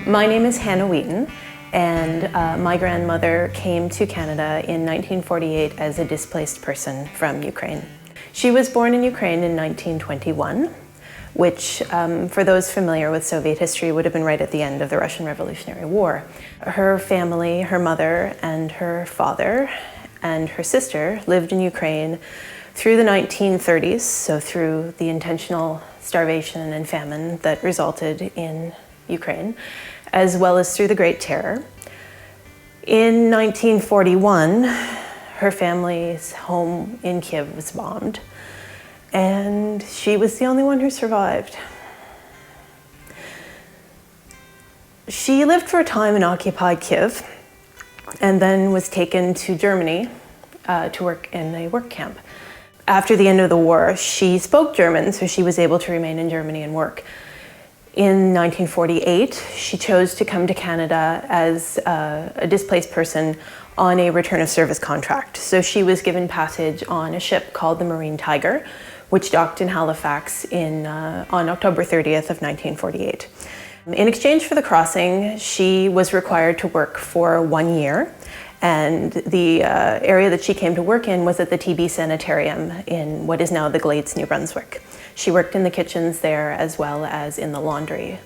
My name is Hannah Wheaton, and my grandmother came to Canada in 1948 as a displaced person from Ukraine. She was born in Ukraine in 1921, which, for those familiar with Soviet history, would have been right at the end of the Russian Revolutionary War. Her family, her mother and her father and her sister lived in Ukraine through the 1930s, so through the intentional starvation and famine that resulted in Ukraine, as well as through the Great Terror. In 1941, her family's home in Kiev was bombed, and she was the only one who survived. She lived for a time in occupied Kiev, and then was taken to Germany to work in a work camp. After the end of the war, she spoke German, so she was able to remain in Germany and work. In 1948, she chose to come to Canada as a displaced person on a return of service contract. So she was given passage on a ship called the Marine Tiger, which docked in Halifax on October 30th of 1948. In exchange for the crossing, she was required to work for 1 year, and the area that she came to work in was at the TB Sanitarium in what is now the Glades, New Brunswick. She worked in the kitchens there as well as in the laundry.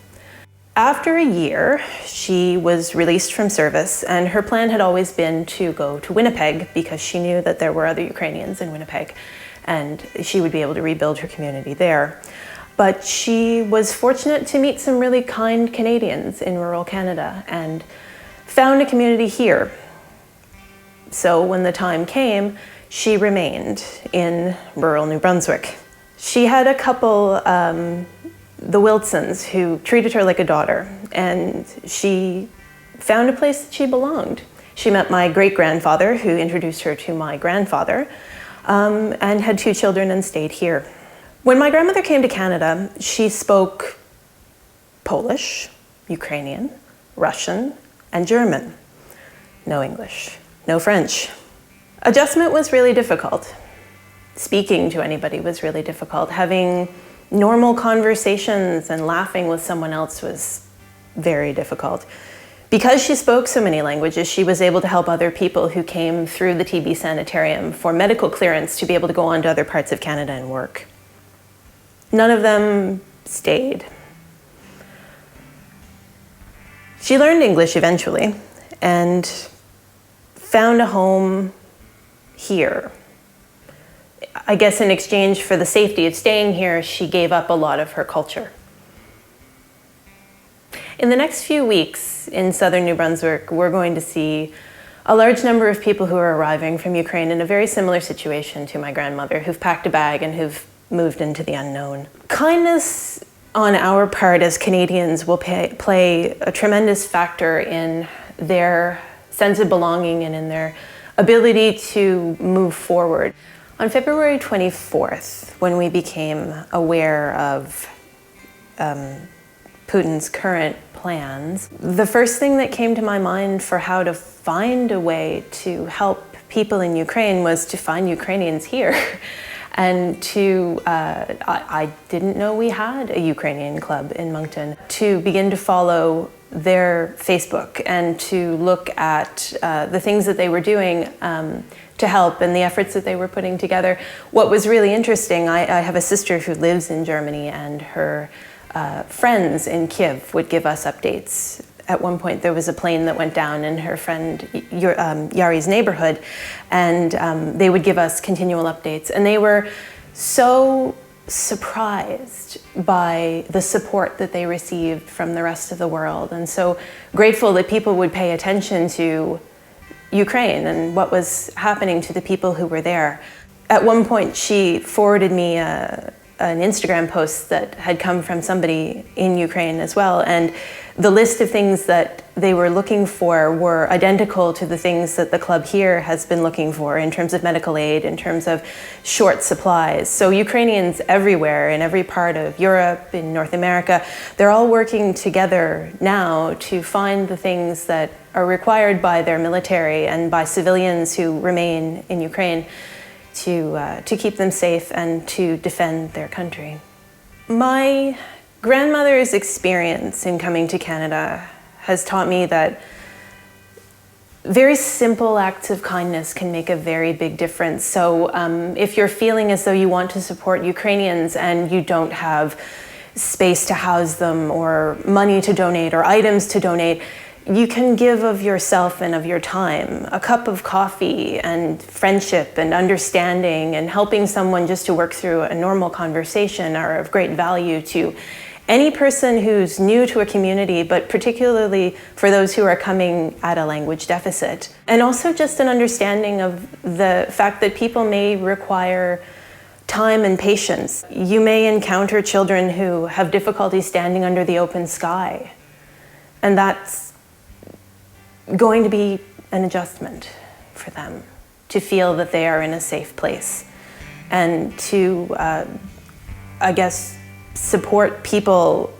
After a year, she was released from service, and her plan had always been to go to Winnipeg because she knew that there were other Ukrainians in Winnipeg and she would be able to rebuild her community there. But she was fortunate to meet some really kind Canadians in rural Canada and found a community here. So when the time came, she remained in rural New Brunswick. She had a couple, the Wilsons, who treated her like a daughter, and she found a place that she belonged. She met my great-grandfather, who introduced her to my grandfather, and had 2 children and stayed here. When my grandmother came to Canada, she spoke Polish, Ukrainian, Russian, and German. No English, no French. Adjustment was really difficult. Speaking to anybody was really difficult. Having normal conversations and laughing with someone else was very difficult. Because she spoke so many languages, she was able to help other people who came through the TB Sanitarium for medical clearance to be able to go on to other parts of Canada and work. None of them stayed. She learned English eventually and found a home here. I guess in exchange for the safety of staying here, she gave up a lot of her culture. In the next few weeks in southern New Brunswick, we're going to see a large number of people who are arriving from Ukraine in a very similar situation to my grandmother, who've packed a bag and who've moved into the unknown. Kindness on our part as Canadians will play a tremendous factor in their sense of belonging and in their ability to move forward. On February 24th, when we became aware of Putin's current plans, the first thing that came to my mind for how to find a way to help people in Ukraine was to find Ukrainians here. And I didn't know we had a Ukrainian club in Moncton. To begin to follow their Facebook and to look at the things that they were doing to help and the efforts that they were putting together. What was really interesting, I have a sister who lives in Germany, and her friends in Kiev would give us updates. At one point there was a plane that went down in her friend Yari's neighborhood, and they would give us continual updates. And they were so surprised by the support that they received from the rest of the world, and so grateful that people would pay attention to Ukraine and what was happening to the people who were there. At one point, she forwarded me an Instagram post that had come from somebody in Ukraine as well, and the list of things that they were looking for were identical to the things that the club here has been looking for in terms of medical aid, in terms of short supplies. So Ukrainians everywhere, in every part of Europe, in North America, they're all working together now to find the things that are required by their military and by civilians who remain in Ukraine to keep them safe and to defend their country. My grandmother's experience in coming to Canada has taught me that very simple acts of kindness can make a very big difference. So if you're feeling as though you want to support Ukrainians and you don't have space to house them or money to donate or items to donate, you can give of yourself and of your time. A cup of coffee and friendship and understanding and helping someone just to work through a normal conversation are of great value to any person who's new to a community, but particularly for those who are coming at a language deficit. And also just an understanding of the fact that people may require time and patience. You may encounter children who have difficulty standing under the open sky, and that's going to be an adjustment for them to feel that they are in a safe place and to, I guess, support people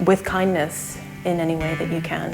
with kindness in any way that you can.